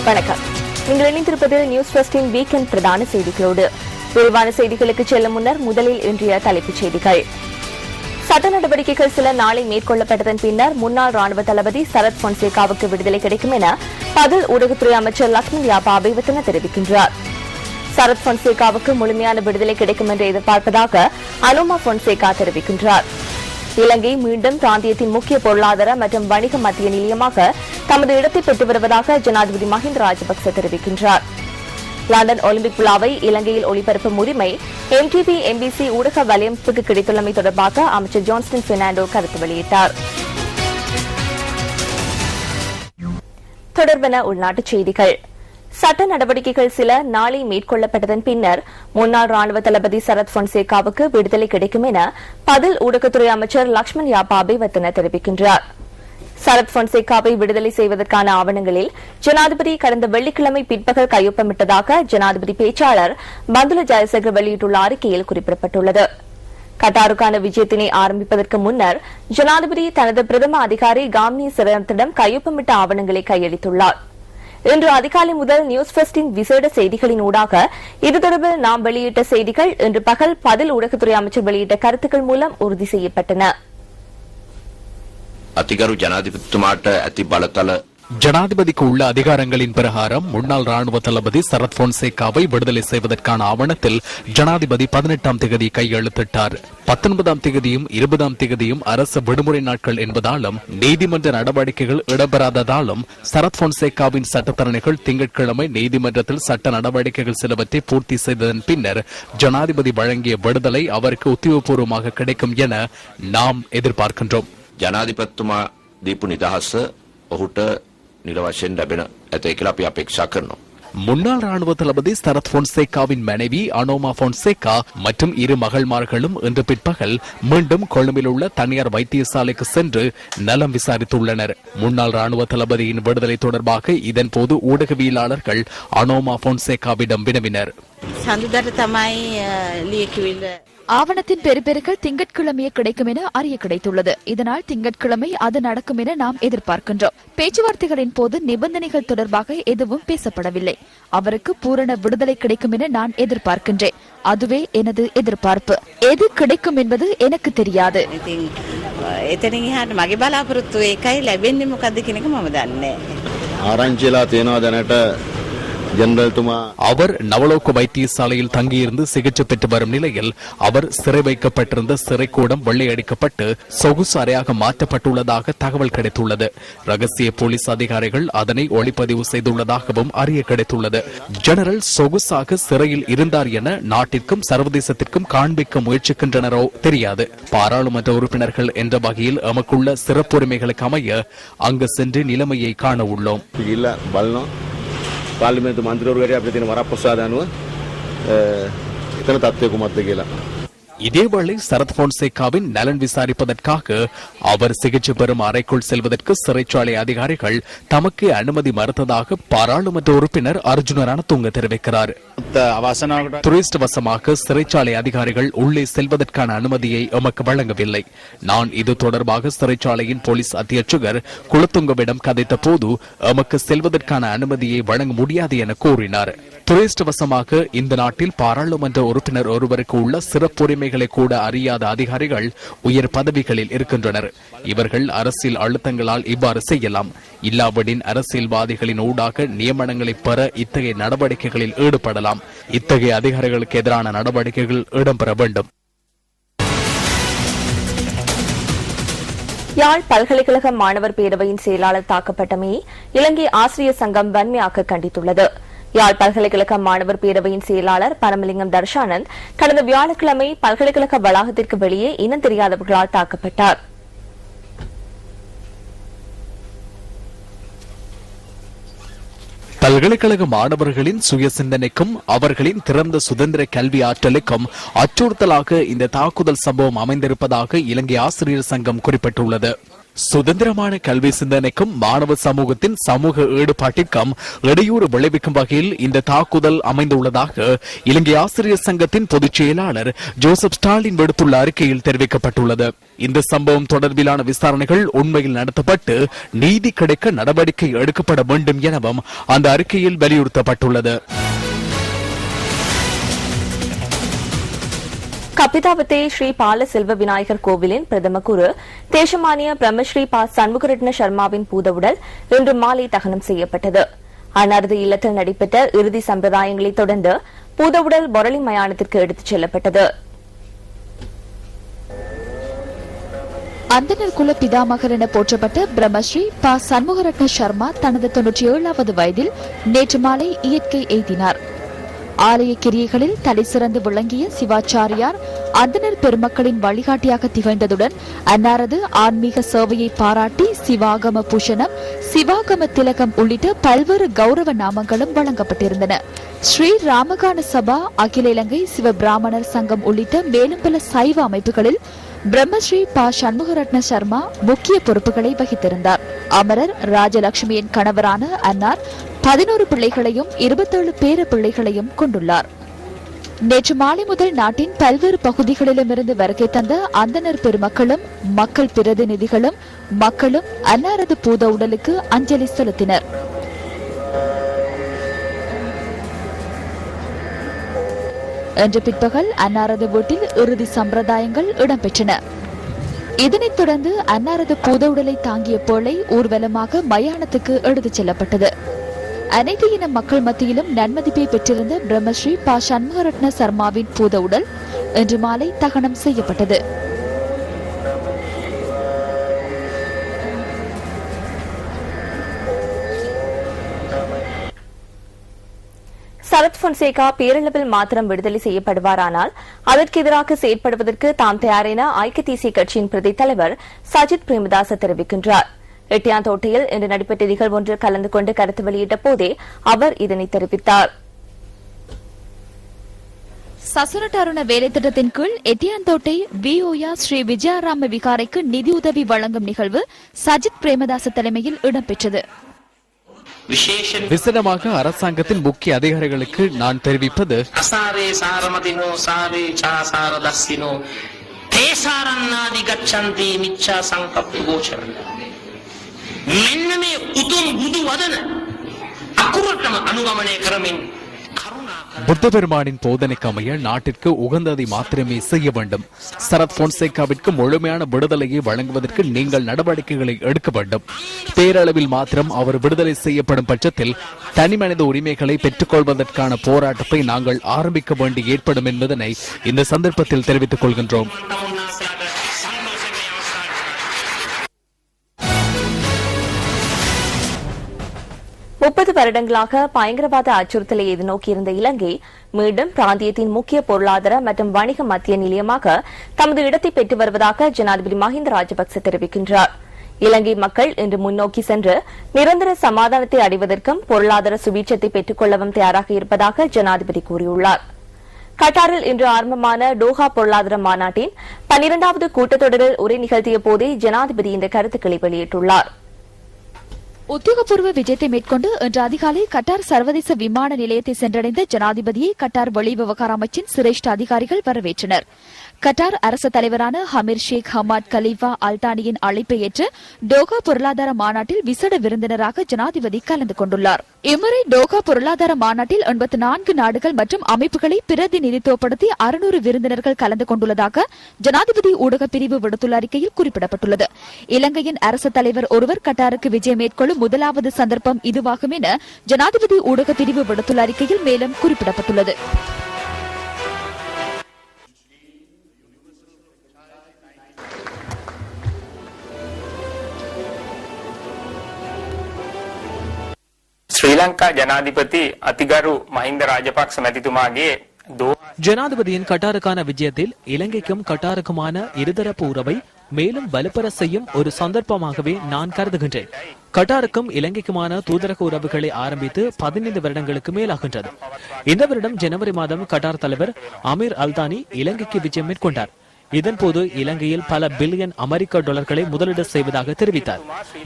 வணக்கம். நீங்கள் இணைந்திருப்பதில் news ஃபர்ஸ்டின் weekend பிரதான செய்திகளோடு. விரிவான செய்திகளுக்கு செல்லும் முன்னர் முதலில் இன்றைய தலைப்புச் செய்திகள். சட்ட நடவடிக்கைகள் சில நாளை மேற்கொள்ளப்பட்டதன் பின்னர் முன்னாள் ராணுவ தளபதி சரத் பொன்சேகாவுக்கு விடுதலை கிடைக்கும் என பதில் ஊடகத்துறை அமைச்சர் லக்ஷ்மண் யாபாபே தெரிவிக்கின்றார். சரத் பொன்சேகாவுக்கு முழுமையான விடுதலை கிடைக்கும் என்று எதிர்பார்ப்பதாக அனுமா பொன்சேகா தெரிவிக்கின்றார். இலங்கை மீண்டும் பிராந்தியத்தின் முக்கிய பொருளாதார மற்றும் வணிக மத்திய நிலையமாக தமது இடத்தை பெற்று வருவதாக ஜனாதிபதி மஹிந்த ராஜபக்சே தெரிவிக்கின்றார். லண்டன் ஒலிம்பிக் விழாவை இலங்கையில் ஒளிபரப்பும் உரிமை MTV MBC ஊடக வலையமைப்புக்கு கிடைத்துள்ளமை தொடர்பாக அமைச்சர் ஜான்ஸ்டன் பெர்னாண்டோ கருத்து வெளியிட்டார். தொடர்பான உள்நாட்டுச் செய்திகள். சட்ட நடவடிக்கைகள் சில நாளை மேற்கொள்ளப்பட்டதன் பின்னர் முன்னாள் ராணுவ தளபதி சரத் பொன்சேகாவுக்கு விடுதலை கிடைக்கும் என பதில் ஊடகத்துறை அமைச்சர் லக்ஷ்மண் யாபாபே தெரிவிக்கின்றார். சரத் பொன்சேகாவை விடுதலை செய்வதற்கான ஆவணங்களில் ஜனாதிபதி கடந்த வெள்ளிக்கிழமை பிற்பகல் கையொப்பமிட்டதாக ஜனாதிபதி பேச்சாளர் பந்துல ஜயசேகர் வெளியிட்டுள்ள அறிக்கையில் குறிப்பிடப்பட்டுள்ளது. கட்டாருக்கான விஜயத்தினை ஆரம்பிப்பதற்கு முன்னர் ஜனாதிபதி தனது பிரதம அதிகாரி காம்னி சரத்திடம் கையொப்பமிட்ட ஆவணங்களை கையளித்துள்ளார். இன்று அதிகாலை முதல் நியூஸ் ஃபர்ஸ்டின் விசேட செய்திகளின் ஊடாக இது தொடர்பில் நாம் வெளியிட்ட செய்திகள் இன்று பகல் பதில் ஊடகத்துறை அமைச்சர் வெளியிட்ட கருத்துக்கள் மூலம் உறுதி செய்யப்பட்டன. அதிகாரி ஜனாதிபதித்துமாட்ட அதி பலத்தல ஜனாதிபதிக்கு உள்ள அதிகாரங்களின் பிரகாரம் முன்னாள் ராணுவ தளபதி சரத் பொன்சேகாவை விடுதலை செய்வதற்கான ஆவணத்தில் ஜனாதிபதி 18ஆம் தேதி கையெழுத்திட்டார். 19ஆம் தேதியும் 20ஆம் தேதியும் அரசு விடுமுறை நாட்கள் என்பதாலும் நீதிமன்ற நடவடிக்கைகள் இடம்பெறாததாலும் சரத் பொன்சேகாவின் சட்டத்தரணிகள் திங்கட்கிழமை நீதிமன்றத்தில் சட்ட நடவடிக்கைகள் சிலவற்றை பூர்த்தி செய்ததன் பின்னர் ஜனாதிபதி வழங்கிய விடுதலை அவருக்கு உத்தியோகபூர்வமாக கிடைக்கும் என நாம் எதிர்பார்க்கின்றோம். ජනාධිපතිතුමා දීපු නිදහස ඔහුට නිරවශයෙන් ලැබෙන ඇතයි කියලා අපි අපේක්ෂා කරනවා. முன்னாள் ராணுவ தளபதி சரத் பொன்சேகாவின் மனைவி அனோமா பொன்சேகா மற்றும் இரு மகள்மார்களும் இன்று பிற்பகல் மீண்டும் கொழும்பில் உள்ள தனியார் வைத்தியசாலைக்கு சென்று நலம் விசாரித்துள்ளனர். முன்னாள் ராணுவ தளபதியின் விடுதலை தொடர்பாக இதன்போது ஊடகவியலாளர்கள் அனோமா பொன்சேகாவிடம் வினவினர். ஆவணத்தின் பெறுபேறுகள் திங்கட்கிழமையே கிடைக்கும் என அறிய கிடைத்துள்ளது. இதனால் திங்கட்கிழமை அது நடக்கும் என நாம் எதிர்பார்க்கின்றோம். பேச்சுவார்த்தைகளின் போது நிபந்தனைகள் தொடர்பாக எதுவும் பேசப்படவில்லை. அவருக்கு பூரண விடுதலை கிடைக்கும் என நான் எதிர்பார்க்கின்றேன். அதுவே எனது எதிர்பார்ப்பு. எது கிடைக்கும் என்பது எனக்கு தெரியாது. அவர் நவலோக வைத்தியசாலையில் தங்கியிருந்து சிகிச்சை பெற்று வரும் நிலையில் அவர் சிறை வைக்கப்பட்டிருந்த சிறைக்கூடம் வெள்ளையடிக்கப்பட்டு சொகுசு அறையாக மாற்றப்பட்டுள்ளதாக தகவல் கிடைத்துள்ளது. ரகசிய போலீஸ் அதிகாரிகள் அதனை ஒளிப்பதிவு செய்துள்ளதாகவும் அறிய கிடைத்துள்ளது. ஜெனரல் சொகுசாக சிறையில் இருந்தார் என நாட்டிற்கும் சர்வதேசத்திற்கும் காண்பிக்க முயற்சிக்கின்றனரோ தெரியாது. பாராளுமன்ற உறுப்பினர்கள் என்ற வகையில் எமக்குள்ள சிறப்புரிமைகளுக்கு அமைய அங்கு சென்று நிலைமையை காண உள்ளோம். පාර්ලිමේන්තු මන්ත්‍රීවරු අපිට තියෙන වරප්‍රසාද අනුව එතන තත්ත්වය කුමක්ද කියලා. இதேவேளை சரத் பொன்சேகாவின் நலன் விசாரிப்பதற்காக அவர் சிகிச்சை பெறும் அறைக்குள் செல்வதற்கு சிறைச்சாலை அதிகாரிகள் தமக்கு அனுமதி மறுத்ததாக பாராளுமன்ற உறுப்பினர் அர்ஜுன ரணதுங்க தெரிவிக்கிறார். துரதிர்ஷ்டவசமாக சிறைச்சாலை அதிகாரிகள் உள்ளே செல்வதற்கான அனுமதியை எமக்கு வழங்கவில்லை. நான் இது தொடர்பாக சிறைச்சாலையின் போலீஸ் அத்தியட்சகர் குலத்துங்கவிடம் கதைத்த போது எமக்கு செல்வதற்கான அனுமதியை வழங்க முடியாது என கூறினார். துரதிர்ஷ்டவசமாக இந்த நாட்டில் பாராளுமன்ற உறுப்பினர் ஒருவருக்கு உள்ள சிறப்புரிமைகளை கூட அறியாத அதிகாரிகள் உயர் பதவிகளில் இருக்கின்றனர். இவர்கள் அரசியல் அழுத்தங்களால் இவ்வாறு செய்யலாம். இல்லாவிடின் அரசியல்வாதிகளின் ஊடாக நியமனங்களை பெற இத்தகைய நடவடிக்கைகளில் ஈடுபடலாம். இத்தகைய அதிகாரிகளுக்கு எதிரான நடவடிக்கைகள் இடம்பெற வேண்டும். யாழ் பல்கலைக்கழக மாணவர் பேரவையின் செயலாளர் தாக்கப்பட்டமையை இலங்கை ஆசிரியர் சங்கம் வன்மையாக கண்டித்துள்ளது. யாழ் பல்கலைக்கழக மாணவர் பேரவையின் செயலாளர் பரமலிங்கம் தர்ஷானந்த் கடந்த வியாழக்கிழமை பல்கலைக்கழக வளாகத்திற்கு வெளியே இனம் தெரியாதவர்களால் தாக்கப்பட்டார். பல்கலைக்கழக மாணவர்களின் சுய சிந்தனைக்கும் அவர்களின் திறந்த சுதந்திர கல்வி ஆற்றலுக்கும் அச்சுறுத்தலாக இந்த தாக்குதல் சம்பவம் அமைந்திருப்பதாக இலங்கை ஆசிரியர் சங்கம் குறிப்பிட்டுள்ளது. சுதந்திரமான கல்வி சிந்தனைக்கும் மாணவ சமூகத்தின் சமூக ஈடுபாட்டிற்கும் இடையூறு விளைவிக்கும் வகையில் இந்த தாக்குதல் அமைந்துள்ளதாக இலங்கை ஆசிரியர் சங்கத்தின் பொதுச் செயலாளர் ஜோசப் ஸ்டாலின் விடுத்துள்ள அறிக்கையில் தெரிவிக்கப்பட்டுள்ளது. இந்த சம்பவம் தொடர்பிலான விசாரணைகள் உண்மையில் நடத்தப்பட்டு நீதி கிடைக்க நடவடிக்கை எடுக்கப்பட வேண்டும் எனவும் அந்த அறிக்கையில் வலியுறுத்தப்பட்டுள்ளது. கப்பிதாவத்தை ஸ்ரீ பால செல்வ விநாயகர் கோவிலின் பிரதம குரு தேசமானிய பிரம்மஸ்ரீ பா சண்முகரட்ன சர்மாவின் பூதவுடல் இன்று மாலை தகனம் செய்யப்பட்டது. அன்னாரது இல்லத்தில் நடைபெற்ற இறுதி சம்பிரதாயங்களைத் தொடர்ந்து பூதவுடல் பொரளி மயானத்திற்கு எடுத்துச் செல்லப்பட்டது. அந்தனர் குல பிதாமகர் என போற்றப்பட்ட பிரம்மஸ்ரீ பா சண்முகரட்ன சர்மா தனது 97வது வயதில் நேற்று மாலை இயற்கை எய்தினார். ஆலய கிரியைகளில் தலை சிறந்து விளங்கிய சிவாச்சாரியார் அந்தனர் பெருமக்களின் வழிகாட்டியாக திகழ்ந்ததுடன் அன்னாரது ஆன்மீக சேவையை பாராட்டி சிவாகம பூஷணம், சிவாகம திலகம் உள்ளிட்ட பல்வேறு கௌரவ நாமங்களும் வழங்கப்பட்டிருந்தன. ஸ்ரீ ராமகான சபா, அகில இலங்கை சிவ பிராமணர் சங்கம் உள்ளிட்ட மேலும் பல சைவ அமைப்புகளில் பிரம்மஸ்ரீ பா சண்முகரட்ன சர்மா முக்கிய பொறுப்புகளை வகித்திருந்தார். அமரர் ராஜலட்சுமியின் கணவரான அன்னார் 11 பிள்ளைகளையும் 27 பேர பிள்ளைகளையும் கொண்டுள்ளார். நேற்று மாலை முதல் நாட்டின் பல்வேறு பகுதிகளிலுமிருந்து வருகை தந்த அந்தனர் பெருமக்களும் மக்கள் பிரதிநிதிகளும் மக்களும் அன்னாரது பூத உடலுக்கு அஞ்சலி செலுத்தினர். இன்று பிற்பகல் அன்னாரது வீட்டில் இறுதி சம்பிரதாயங்கள் இடம்பெற்றன. இதனைத் தொடர்ந்து அன்னாரது பூத உடலை தாங்கிய போலை ஊர்வலமாக மயானத்துக்கு எடுத்துச் செல்லப்பட்டது. அனைத்து இன மக்கள் மத்தியிலும் நன்மதிப்பை பெற்றிருந்த பிரம்மஸ்ரீ பா சண்முகரட்ன சர்மாவின் பூத உடல் இன்று மாலை தகனம் செய்யப்பட்டது. சரத் பொன்சேகா பேரளவில் மாத்திரம் விடுதலை செய்யப்படுவாரானால் அதற்கு எதிராக செயற்படுவதற்கு தாம் தயார் என ஐக்கிய தேசிய கட்சியின் பிரதி தலைவர் சஜித் பிரேமதாச தெரிவிக்கின்றார். எட்டியாந்தோட்டையில் இன்று நடைபெற்ற நிகழ்வு ஒன்றில் கலந்து கொண்டு கருத்து வெளியிட்ட போதே அவர் இதனை தெரிவித்தார். சசுரட் அருண வேலை திட்டத்தின் கீழ் எட்டியாந்தோட்டை விஓயா ஸ்ரீ விஜயாராம விகாரைக்கு நிதியுதவி வழங்கும் நிகழ்வு சஜித் பிரேமதாச தலைமையில் இடம்பெற்றது. விசேடமாக அரசாங்கத்தின் முக்கிய அதிகாரிகளுக்கு நான் தெரிவிப்பது, புத்த பெருமானின் போதனைக்கு அமைய நாட்டிற்கு உகந்ததை மாத்திரமே செய்ய வேண்டும். சரத் பொன்சேகாவிற்கு முழுமையான விடுதலையை வழங்குவதற்கு நீங்கள் நடவடிக்கைகளை எடுக்க வேண்டும். பேரளவில் மாத்திரம் அவர் விடுதலை செய்யப்படும் பட்சத்தில் தனிமனித உரிமைகளை பெற்றுக் கொள்வதற்கான போராட்டத்தை நாங்கள் ஆரம்பிக்க வேண்டி ஏற்படும் என்பதனை இந்த சந்தர்ப்பத்தில் தெரிவித்துக் கொள்கின்றோம். 30 வருடங்களாக பயங்கரவாத அச்சுறுத்தலை எதிர்நோக்கியிருந்த இலங்கை மீண்டும் பிராந்தியத்தின் முக்கிய பொருளாதார மற்றும் வணிக மத்திய நிலையமாக தமது இடத்தை பெற்று வருவதாக ஜனாதிபதி மஹிந்த ராஜபக்ச தெரிவிக்கின்றார். இலங்கை மக்கள் இன்று முன்னோக்கி சென்று நிரந்தர சமாதானத்தை அடைவதற்கும் பொருளாதார சுபீட்சத்தை பெற்றுக் கொள்ளவும் தயாராக இருப்பதாக ஜனாதிபதி கூறியுள்ளார். கட்டாரில் இன்று ஆரம்பமான டோஹா பொருளாதார மாநாட்டின் 12வது கூட்டத்தொடரில் உரை நிகழ்த்திய போதே ஜனாதிபதி இந்த கருத்துக்களை வெளியிட்டுள்ளார். உத்தியோகபூர்வ விஜயத்தை மேற்கொண்டு இன்று அதிகாலை கட்டார் சர்வதேச விமான நிலையத்தை சென்றடைந்த ஜனாதிபதியை கட்டார் வெளிவிவகார அமைச்சின் சிரேஷ்ட அதிகாரிகள் வரவேற்றனர். கட்டார் அரசு தலைவரான ஹமீர் ஷேக் ஹமாத் கலீஃபா அல்தானியின் அழைப்பை ஏற்று டோகா பொருளாதார மாநாட்டில் விசேட விருந்தினராக ஜனாதிபதி கலந்து கொண்டுள்ளார். இம்முறை டோகா பொருளாதார மாநாட்டில் 84 நாடுகள் மற்றும் அமைப்புகளை பிரதிநிதித்துவப்படுத்தி 600 விருந்தினர்கள் கலந்து கொண்டுள்ளதாக ஜனாதிபதி ஊடக பிரிவு விடுத்துள்ள அறிக்கையில் குறிப்பிடப்பட்டுள்ளது. இலங்கையின் அரசு தலைவர் ஒருவர் கட்டாருக்கு விஜயம் மேற்கொள்ளும் முதலாவது சந்தர்ப்பம் இதுவாகும் என ஜனாதிபதி ஊடக பிரிவு விடுத்துள்ள அறிக்கையில் மேலும் குறிப்பிடப்பட்டுள்ளது. ශ්‍රී ලංකා ජනාධිපති අතිගරු මහින්ද රාජපක්ෂ මැතිතුමාගේ ஜனாதிபதியின் கட்டாருக்கான விஜயத்தில் இலங்கைக்கும் கட்டாருக்குமான இருதரப்பு உறவை மேலும் வலுப்பெற செய்யும் ஒரு சந்தர்ப்பமாகவே நான் கருதுகின்றேன். கட்டாருக்கும் இலங்கைக்குமான தூதரக உறவுகளை ஆரம்பித்து 15 வருடங்களுக்கு மேலாகின்றது. இந்த வருடம் ஜனவரி மாதம் கட்டார் தலைவர் அமீர் அல்தானி இலங்கைக்கு விஜயம் மேற்கொண்டார். இதன்போது இலங்கையில் பல பில்லியன் அமெரிக்க டாலர்களை முதலீடு செய்வதாக தெரிவித்தார்.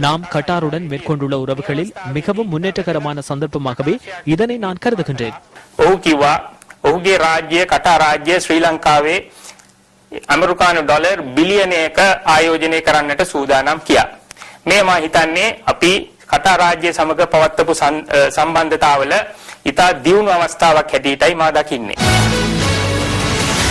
நாம் கட்டாருடன் மேற்கொண்டுள்ள உறவுகளில் மிகவும் முன்னேற்றகரமான சந்தர்ப்பமாகவே இதனை நான் கருதுகின்றேன். ඔහුගේ රාජ්‍ය කටා රාජ්‍ය ශ්‍රී ලංකාවේ ඇමරිකානු ඩොලර් බිලියනයක ආයෝජනය කරන්නට සූදානම් කියා. මේ මා හිතන්නේ අපි කටා රාජ්‍ය සමග පවත්වපු සම්බන්ධතාවල ඉතා දියුණු අවස්ථාවක් හැටියටයි මා දකින්නේ.